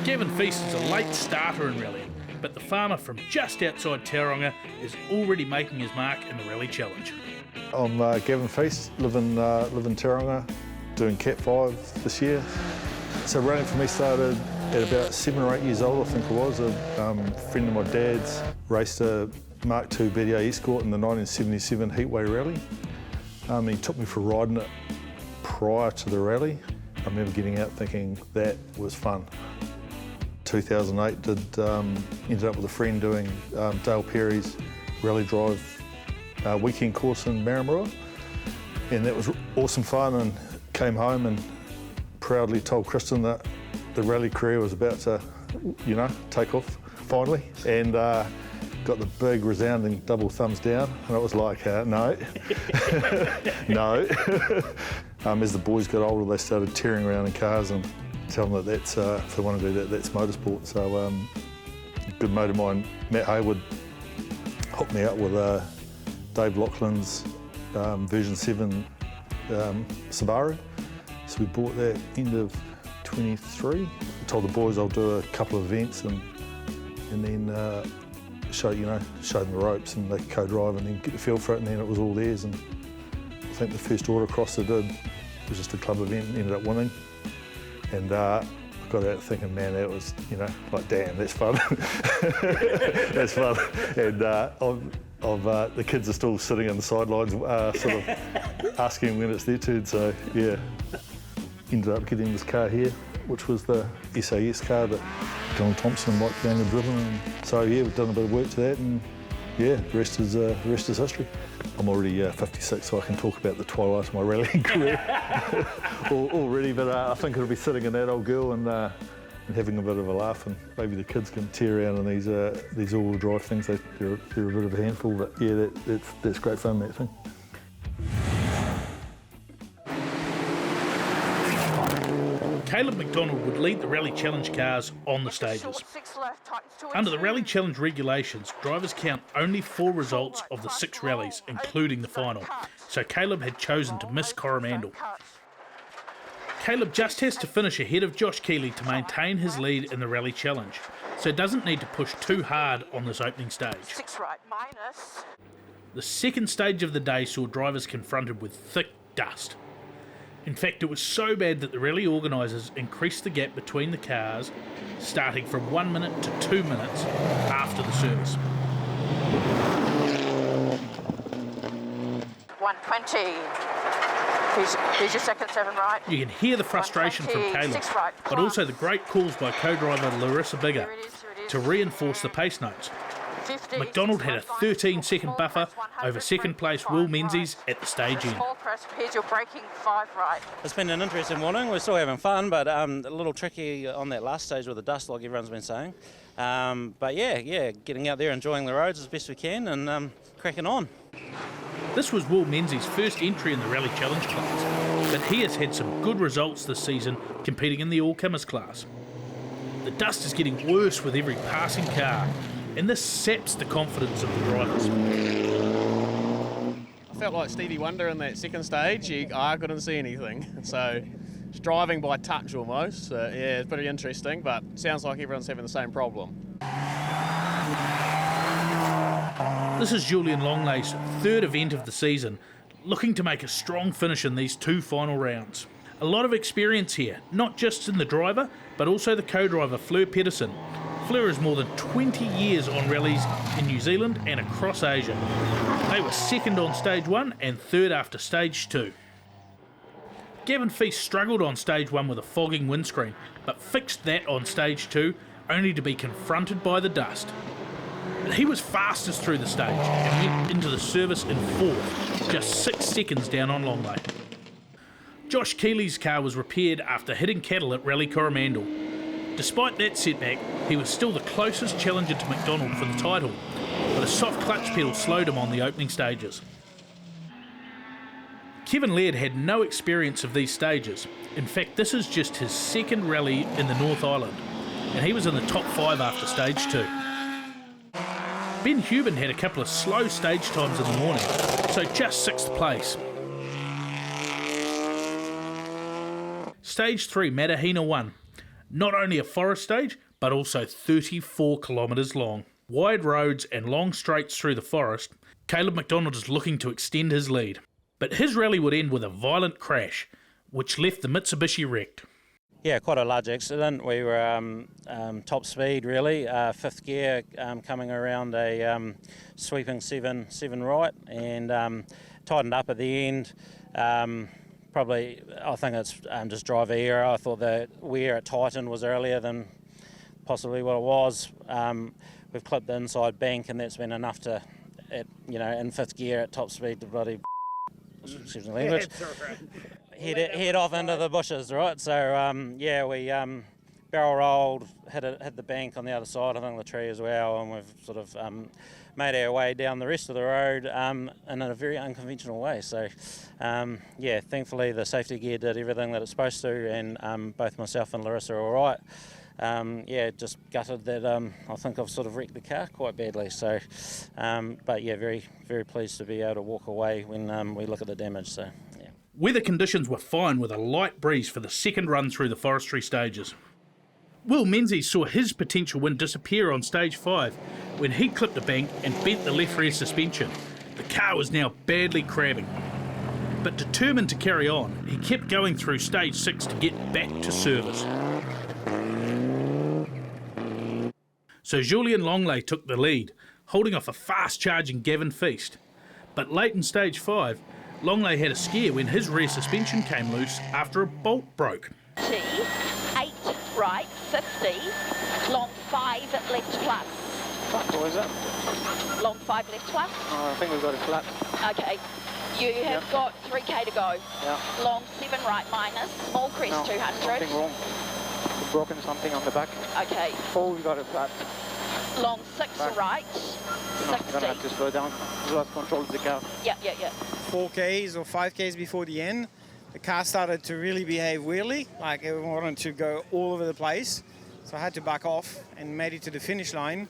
Gavin Feast is a late starter in rallying, but the farmer from just outside Tauranga is already making his mark in the Rally Challenge. I'm Gavin Feast, live in Tauranga, doing Cat 5 this year. So rallying for me started at about 7 or 8 years old, I think it was. A friend of my dad's raced a Mark II BDA Escort in the 1977 Heatway Rally. He took me for riding it prior to the rally. I remember getting out thinking that was fun. 2008 ended up with a friend doing Dale Perry's Rally Drive weekend course in Maramaroa, and that was awesome fun, and came home and proudly told Kristen that the rally career was about to, take off finally, and got the big resounding double thumbs down, and it was like, no, no. As the boys got older, they started tearing around in cars and telling them that that's, if they want to do that, that's motorsport. So a good mate of mine, Matt Hayward, hooked me up with Dave Laughlin's version 7 Subaru. So we bought that end of 23. I told the boys I'll do a couple of events and then show them the ropes, and they could co-drive and then get the feel for it, and then it was all theirs. And I think the first autocross they did was just a club event and ended up winning. And I got out thinking, man, that was, like, damn, that's fun. That's fun. And the kids are still sitting on the sidelines, sort of asking when it's their turn. So, yeah, ended up getting this car here, which was the SAS car that John Thompson and Mike Young had driven. And so, yeah, we've done a bit of work to that, and yeah, the rest is history. I'm already 56, so I can talk about the twilight of my rallying career already, but I think it'll be sitting in that old girl and having a bit of a laugh, and maybe the kids can tear around in these all-wheel drive things. They're a bit of a handful, but yeah, that's great fun, that thing. Caleb McDonald would lead the Rally Challenge cars on the stages. Under the Rally Challenge regulations, drivers count only 4 results of the 6 rallies, including the final, so Caleb had chosen to miss Coromandel. Caleb just has to finish ahead of Josh Keeley to maintain his lead in the Rally Challenge, so doesn't need to push too hard on this opening stage. 6 right, minus. The second stage of the day saw drivers confronted with thick dust. In fact, it was so bad that the rally organisers increased the gap between the cars, starting from 1 minute to 2 minutes after the service. 120. Here's your second 7 right. You can hear the frustration from Caleb, 6 right, but also the great calls by co-driver Larissa Bigger Here it is. to reinforce the pace notes. 50. McDonald had a 13-second buffer over second place Will Menzies at the stage end. Small press, here's your braking 5 right. It's been an interesting morning. We're still having fun, but a little tricky on that last stage with the dust, like everyone's been saying. But yeah, getting out there, enjoying the roads as best we can, and cracking on. This was Will Menzies' first entry in the Rally Challenge class, but he has had some good results this season competing in the all-comers class. The dust is getting worse with every passing car, and this saps the confidence of the drivers. I felt like Stevie Wonder in that second stage. I couldn't see anything, so it's driving by touch almost. Yeah, it's pretty interesting, but sounds like everyone's having the same problem. This is Julian Longlay's third event of the season, looking to make a strong finish in these 2 final rounds. A lot of experience here, not just in the driver, but also the co-driver Fleur Pedersen. Fleur has more than 20 years on rallies in New Zealand and across Asia. They were second on stage 1 and third after stage 2. Gavin Feast struggled on stage 1 with a fogging windscreen, but fixed that on stage 2, only to be confronted by the dust. He was fastest through the stage and went into the service in 4th, just 6 seconds down on Longley. Josh Keeley's car was repaired after hitting cattle at Rally Coromandel. Despite that setback, he was still the closest challenger to McDonald for the title, but a soft clutch pedal slowed him on the opening stages. Kevin Laird had no experience of these stages. In fact, this is just his second rally in the North Island, and he was in the top 5 after stage 2. Ben Hubin had a couple of slow stage times in the morning, so just 6th place. Stage 3, Matahina won. Not only a forest stage, but also 34 kilometres long. Wide roads and long straights through the forest, Caleb McDonald is looking to extend his lead. But his rally would end with a violent crash, which left the Mitsubishi wrecked. Yeah, quite a large accident. We were top speed really, fifth gear coming around a sweeping seven right, and tightened up at the end. Probably, I think it's just driver error. I thought the wear at Titan was earlier than possibly what it was. We've clipped the inside bank, and that's been enough to, in fifth gear at top speed to bloody, excuse me language, head off into the bushes, right? So we barrel rolled, hit the bank on the other side, I think the tree as well, and we've sort of made our way down the rest of the road in a very unconventional way. So thankfully the safety gear did everything that it's supposed to, and both myself and Larissa are all right. Just gutted that I think I've sort of wrecked the car quite badly. So, very, very pleased to be able to walk away when we look at the damage. So, yeah. Weather conditions were fine with a light breeze for the second run through the forestry stages. Will Menzies saw his potential win disappear on stage 5 when he clipped a bank and bent the left rear suspension. The car was now badly crabbing. But determined to carry on, he kept going through stage 6 to get back to service. So Julian Longley took the lead, holding off a fast-charging Gavin Feast. But late in stage 5, Longley had a scare when his rear suspension came loose after a bolt broke. 8 right, 50, long 5 left plus. What was that? Long 5 left plus. Oh, I think we've got it flat. Okay. You have got 3k to go. Yeah. Long 7 right minus, small crest No, 200. something wrong. We've broken something on the back. Okay. 4, we got it flat. Long 6 Back. right, No, 60. we're gonna have to slow down. We lost control of the car. Yeah. 4Ks or 5Ks before the end, the car started to really behave weirdly, like it wanted to go all over the place. So I had to back off and made it to the finish line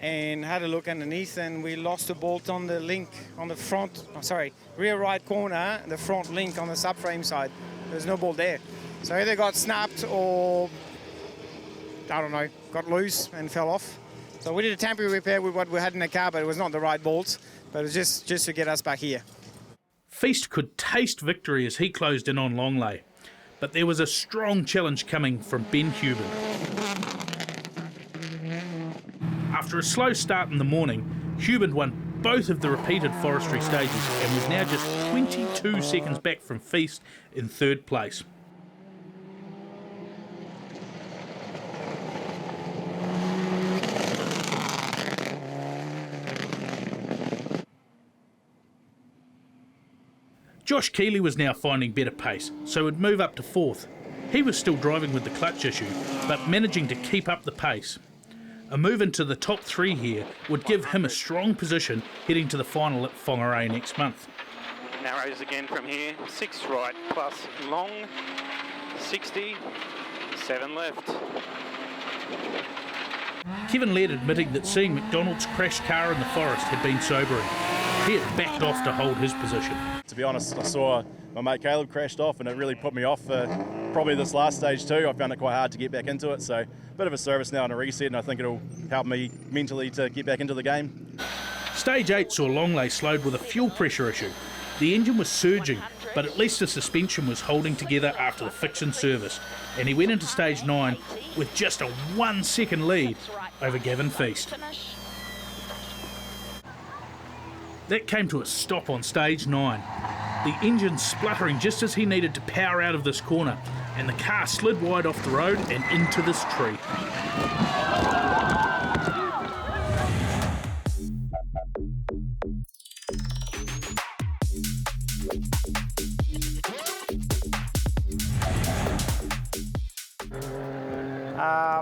and had a look underneath, and we lost a bolt on the link on the front, rear right corner, the front link on the subframe side. There's no bolt there. So either got snapped or, I don't know, got loose and fell off. So we did a temporary repair with what we had in the car, but it was not the right bolts, but it was just to get us back here. Feast could taste victory as he closed in on Longley, but there was a strong challenge coming from Ben Hubin. After a slow start in the morning, Hubin won both of the repeated forestry stages and was now just 22 seconds back from Feast in third place. Josh Keeley was now finding better pace, so would move up to fourth. He was still driving with the clutch issue, but managing to keep up the pace. A move into the top 3 here would give him a strong position heading to the final at Whangarei next month. Narrows again from here. 6 right plus long. 60. 7 left. Kevin Laird admitting that seeing McDonald's crash car in the forest had been sobering. He had backed off to hold his position. To be honest, I saw my mate Caleb crashed off, and it really put me off for probably this last stage too. I found it quite hard to get back into it, so a bit of a service now and a reset, and I think it'll help me mentally to get back into the game. Stage 8 saw Longley slowed with a fuel pressure issue. The engine was surging, but at least the suspension was holding together after the fix and service, and he went into stage 9 with just a 1 second lead over Gavin Feast. That came to a stop on stage 9. The engine spluttering just as he needed to power out of this corner, and the car slid wide off the road and into this tree.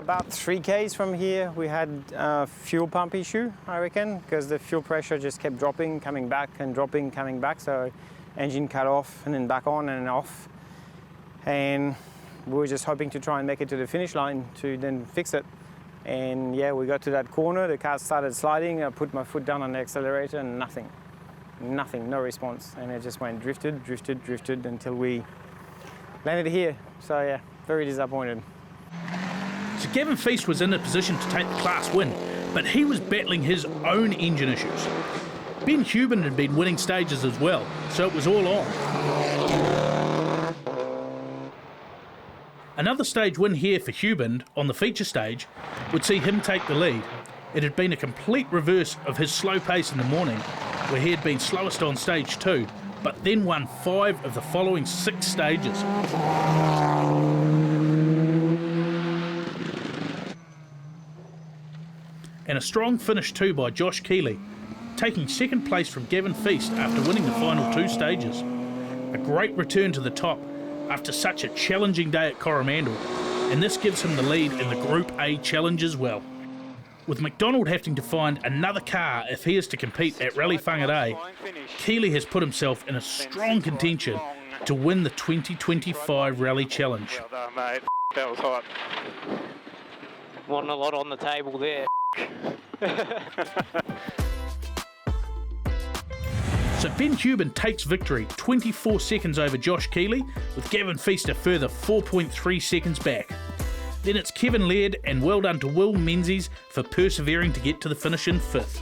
About 3Ks from here, we had a fuel pump issue, I reckon, because the fuel pressure just kept dropping, coming back, and dropping, coming back. So engine cut off and then back on and off. And we were just hoping to try and make it to the finish line to then fix it. And yeah, we got to that corner, the car started sliding, I put my foot down on the accelerator and nothing, no response. And it just went drifted until we landed here. So yeah, very disappointed. So Gavin Feast was in a position to take the class win, but he was battling his own engine issues. Ben Hubin had been winning stages as well, so it was all on. Another stage win here for Hubin on the feature stage would see him take the lead. It had been a complete reverse of his slow pace in the morning, where he had been slowest on stage 2, but then won 5 of the following 6 stages. And a strong finish too by Josh Keeley, taking second place from Gavin Feast after winning the final 2 stages. A great return to the top after such a challenging day at Coromandel, and this gives him the lead in the Group A challenge as well. With McDonald having to find another car if he is to compete at Rally Whangarei, Keeley has put himself in a strong contention to win the 2025 Rally Challenge. Well done, mate. That was hot. Wasn't a lot on the table there. So Ben Hubin takes victory, 24 seconds over Josh Keeley, with Gavin Feast a further 4.3 seconds back. Then it's Kevin Laird, and well done to Will Menzies for persevering to get to the finish in 5th.